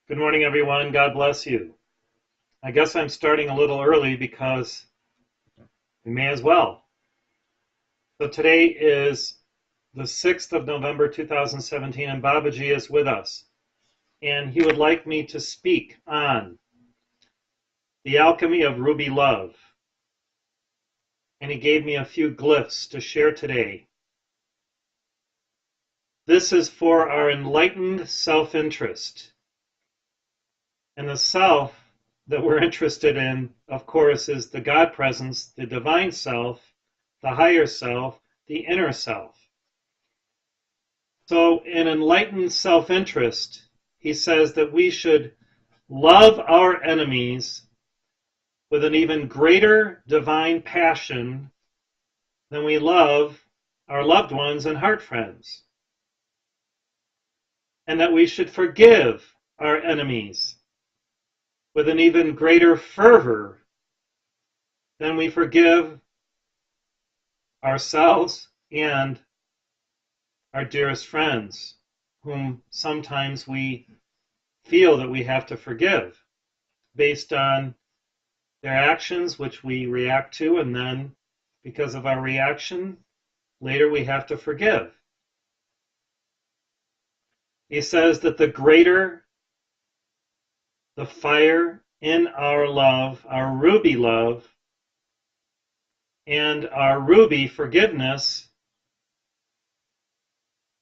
Good morning, everyone. God bless you. I guess I'm starting a little early because we may as well. So today is the 6th of November, 2017, and Babaji is with us. And he would like me to speak on the alchemy of ruby love. And he gave me a few glyphs to share today. This is for our enlightened self-interest. And the self that we're interested in, of course, is the God presence, the divine self, the higher self, the inner self. So in enlightened self-interest, he says that we should love our enemies with an even greater divine passion than we love our loved ones and heart friends. And that we should forgive our enemies with an even greater fervor than we forgive ourselves and our dearest friends, whom sometimes we feel that we have to forgive based on their actions, which we react to, and then because of our reaction, later we have to forgive. He says that the greater the fire in our love, our ruby love, and our ruby forgiveness,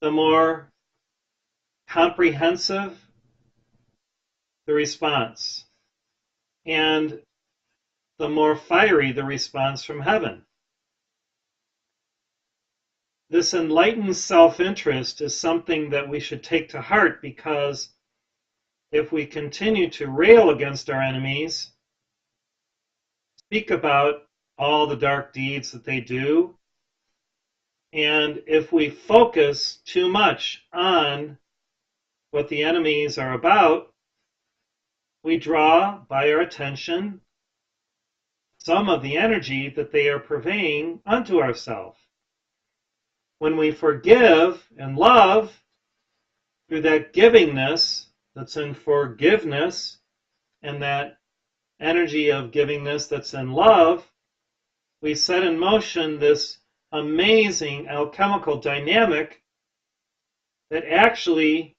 the more comprehensive the response, and the more fiery the response from heaven. This enlightened self-interest is something that we should take to heart, because if we continue to rail against our enemies, speak about all the dark deeds that they do, and if we focus too much on what the enemies are about, we draw by our attention some of the energy that they are purveying unto ourselves. When we forgive and love through that givingness that's in forgiveness and that energy of givingness that's in love, we set in motion this amazing alchemical dynamic that actually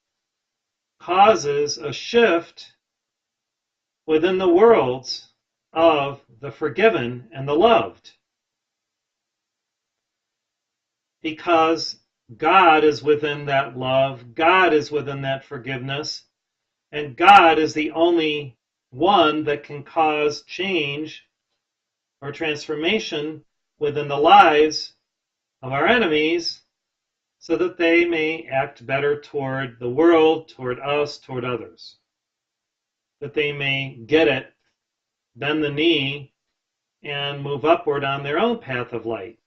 causes a shift within the worlds of the forgiven and the loved. Because God is within that love, God is within that forgiveness, and God is the only one that can cause change or transformation within the lives of our enemies so that they may act better toward the world, toward us, toward others. That they may get it, bend the knee, and move upward on their own path of light.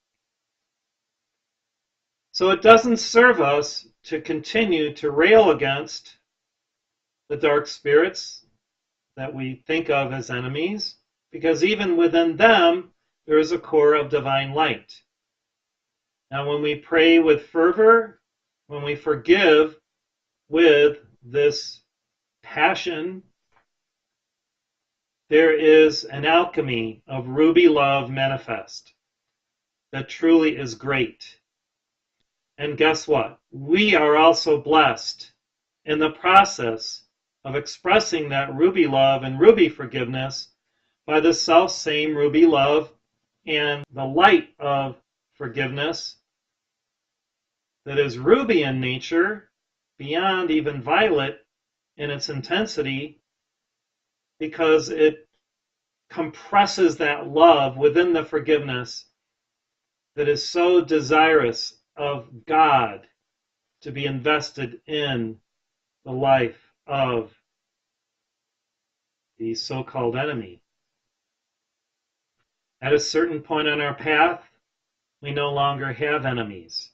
So it doesn't serve us to continue to rail against the dark spirits that we think of as enemies, because even within them, there is a core of divine light. Now, when we pray with fervor, when we forgive with this passion, there is an alchemy of ruby love manifest that truly is great. And guess what? We are also blessed in the process of expressing that ruby love and ruby forgiveness by the self-same ruby love and the light of forgiveness that is ruby in nature, beyond even violet in its intensity, because it compresses that love within the forgiveness that is so desirous of God to be invested in the life of the so-called enemy. At a certain point on our path, we no longer have enemies.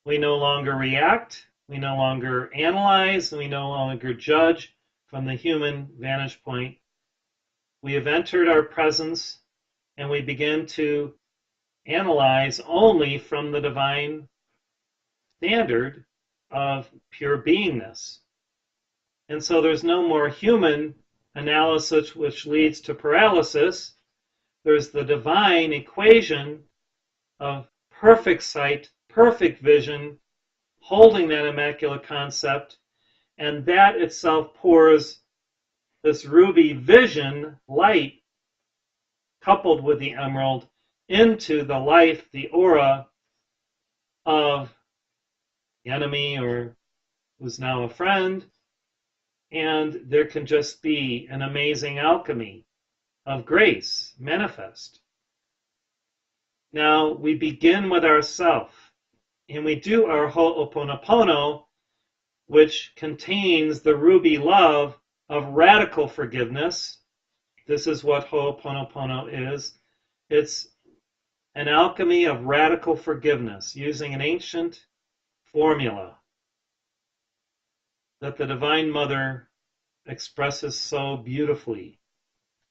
We no longer react, we no longer analyze, and we no longer judge from the human vantage point. We have entered our presence, and we begin to analyze only from the divine standard of pure beingness. And so there's no more human analysis which leads to paralysis. There's the divine equation of perfect sight, perfect vision, holding that immaculate concept, and that itself pours this ruby vision light coupled with the emerald into the life, the aura of the enemy or who's now a friend, and there can just be an amazing alchemy of grace manifest. Now we begin with ourself, and we do our Ho'oponopono, which contains the ruby love of radical forgiveness. This is what Ho'oponopono is. It's an alchemy of radical forgiveness using an ancient formula that the Divine Mother expresses so beautifully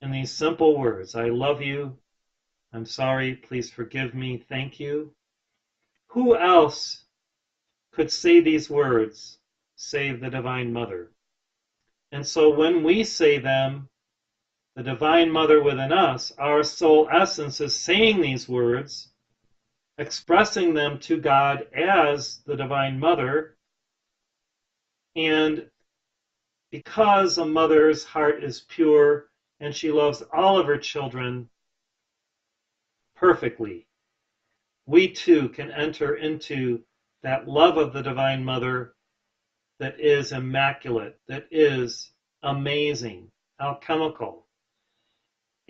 in these simple words. I love you. I'm sorry. Please forgive me. Thank you. Who else could say these words save the Divine Mother? And so when we say them, the Divine Mother within us, our soul essence, is saying these words, expressing them to God as the Divine Mother. And because a mother's heart is pure and she loves all of her children perfectly, we too can enter into that love of the Divine Mother that is immaculate, that is amazing, alchemical.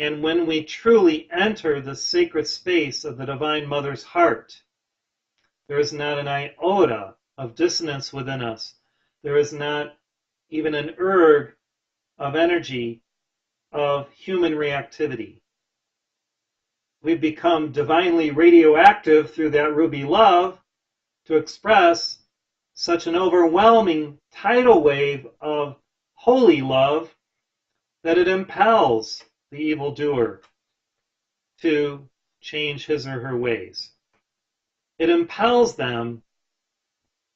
And when we truly enter the sacred space of the Divine Mother's heart, there is not an iota of dissonance within us. There is not even an erg of energy of human reactivity. We've become divinely radioactive through that ruby love to express such an overwhelming tidal wave of holy love that it impels the evildoer to change his or her ways. It impels them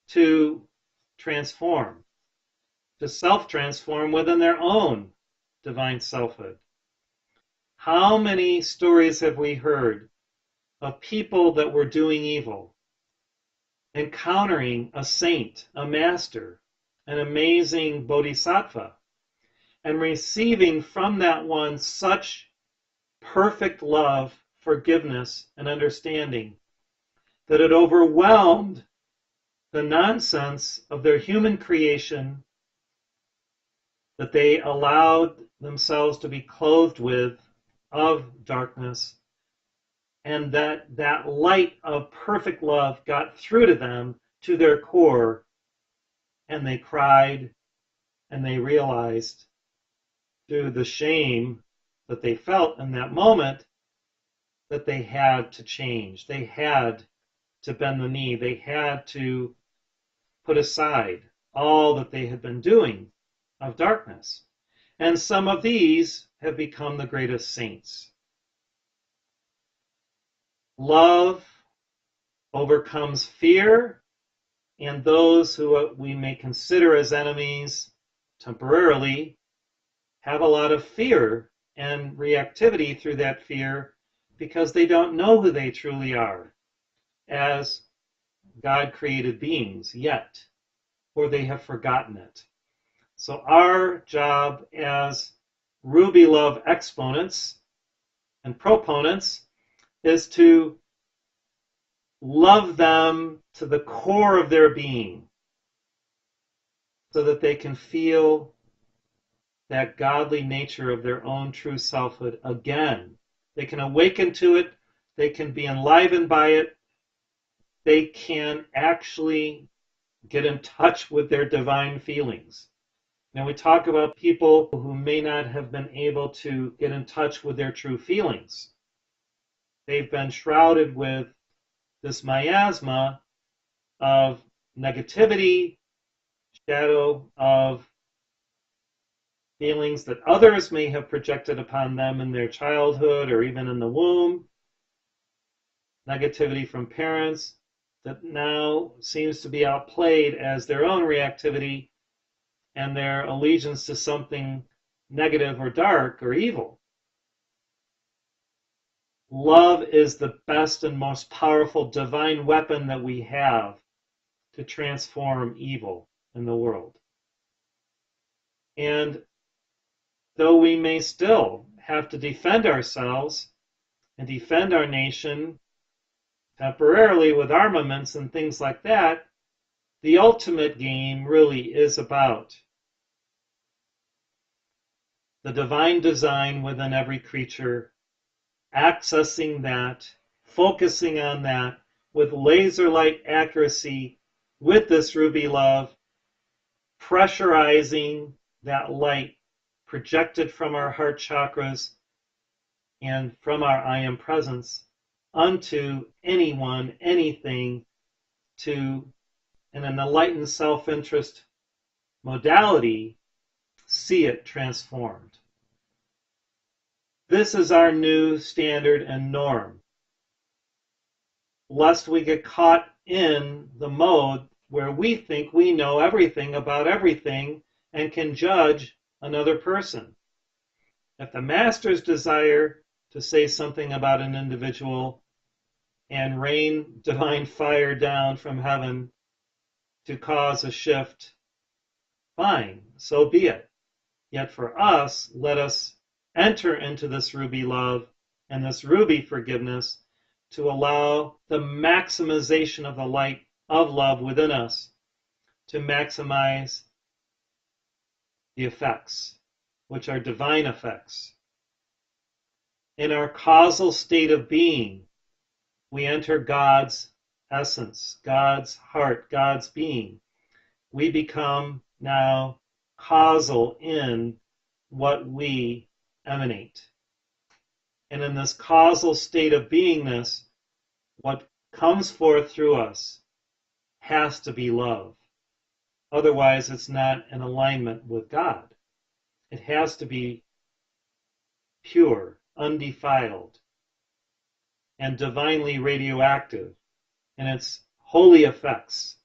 to transform, to self-transform within their own divine selfhood. How many stories have we heard of people that were doing evil, encountering a saint, a master, an amazing bodhisattva, and receiving from that one such perfect love, forgiveness, and understanding that it overwhelmed the nonsense of their human creation that they allowed themselves to be clothed with of darkness, and that light of perfect love got through to them, to their core, and they cried, and they realized through the shame that they felt in that moment that they had to change. They had to bend the knee. They had to put aside all that they had been doing of darkness. And some of these have become the greatest saints. Love overcomes fear, and those who we may consider as enemies temporarily have a lot of fear and reactivity through that fear because they don't know who they truly are as God-created beings yet, or they have forgotten it. So our job as Ruby Love exponents and proponents is to love them to the core of their being so that they can feel that godly nature of their own true selfhood again. They can awaken to it. They can be enlivened by it. They can actually get in touch with their divine feelings. Now we talk about people who may not have been able to get in touch with their true feelings. They've been shrouded with this miasma of negativity, shadow of feelings that others may have projected upon them in their childhood or even in the womb, negativity from parents that now seems to be outplayed as their own reactivity and their allegiance to something negative or dark or evil. Love is the best and most powerful divine weapon that we have to transform evil in the world. And though we may still have to defend ourselves and defend our nation temporarily with armaments and things like that, the ultimate game really is about the divine design within every creature, accessing that, focusing on that with laser-like accuracy with this ruby love, pressurizing that light projected from our heart chakras and from our I am presence unto anyone, anything, to, in an enlightened self-interest modality, see it transformed. This is our new standard and norm, lest we get caught in the mode where we think we know everything about everything and can judge another person. If the masters desire to say something about an individual and rain divine fire down from heaven to cause a shift, fine, so be it. Yet for us, let us enter into this ruby love and this ruby forgiveness to allow the maximization of the light of love within us to maximize the effects, which are divine effects. In our causal state of being, we enter God's essence, God's heart, God's being. We become now causal in what we emanate. And in this causal state of beingness, what comes forth through us has to be love. Otherwise, it's not in alignment with God. It has to be pure, undefiled, and divinely radioactive in its holy effects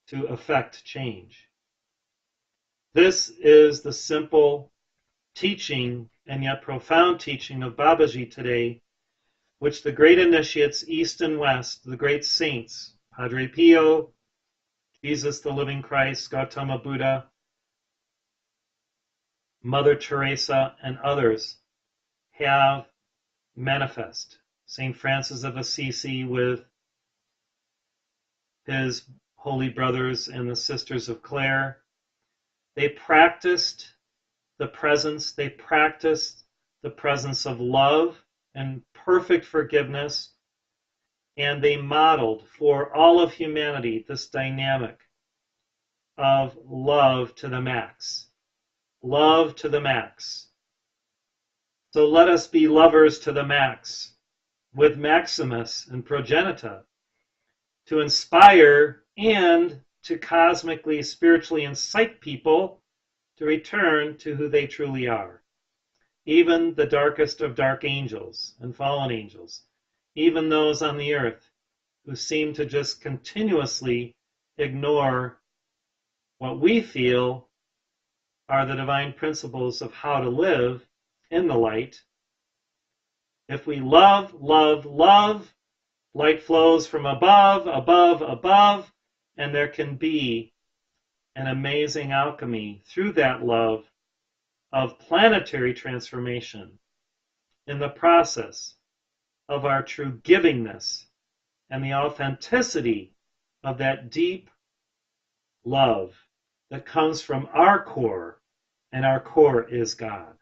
to effect change. This is the simple teaching and yet profound teaching of Babaji today, which the great initiates East and West, the great saints, Padre Pio, Jesus the Living Christ, Gautama Buddha, Mother Teresa, and others have manifest. St. Francis of Assisi with his holy brothers and the Sisters of Clare, they practiced the presence, they practiced the presence of love and perfect forgiveness, and they modeled for all of humanity this dynamic of love to the max. Love to the max. So let us be lovers to the max with Maximus and Progenita to inspire and to cosmically, spiritually incite people to return to who they truly are. Even the darkest of dark angels and fallen angels, even those on the earth who seem to just continuously ignore what we feel are the divine principles of how to live in the light. If we love, love, love, light flows from above, above, above, and there can be an amazing alchemy through that love of planetary transformation in the process of our true givingness and the authenticity of that deep love that comes from our core, and our core is God.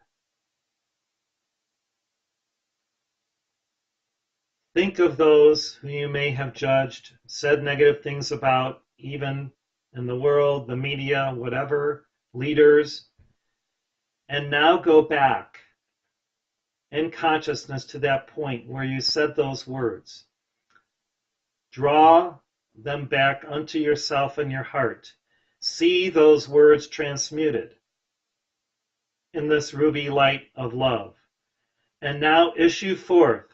Think of those who you may have judged, said negative things about, even in the world, the media, whatever, leaders, and now go back in consciousness to that point where you said those words. Draw them back unto yourself and your heart. See those words transmuted in this ruby light of love. And now issue forth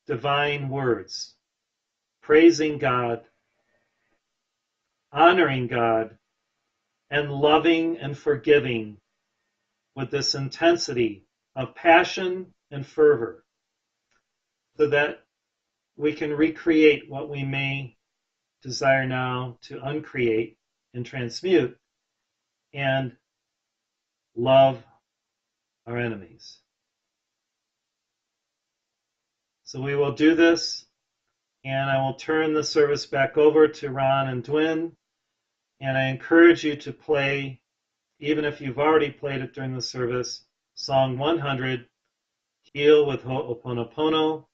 divine words, praising God, honoring God, and loving and forgiving with this intensity of passion and fervor, so that we can recreate what we may desire now to uncreate and transmute, and love our enemies. So we will do this, and I will turn the service back over to Ron and Dwin, and I encourage you to play, even if you've already played it during the service, Song 100, Heal with Ho'oponopono,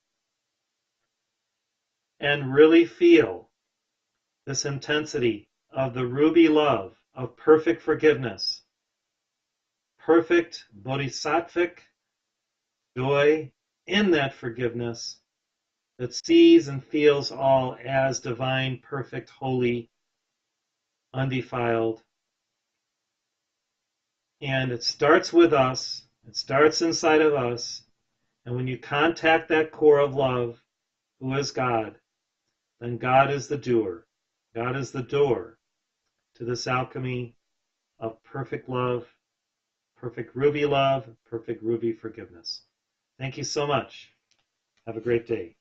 and really feel this intensity of the ruby love of perfect forgiveness, perfect bodhisattvic joy in that forgiveness that sees and feels all as divine, perfect, holy, undefiled. And it starts with us. It starts inside of us. And when you contact that core of love, who is God, then God is the doer. God is the door to this alchemy of perfect love, perfect ruby love, perfect ruby forgiveness. Thank you so much. Have a great day.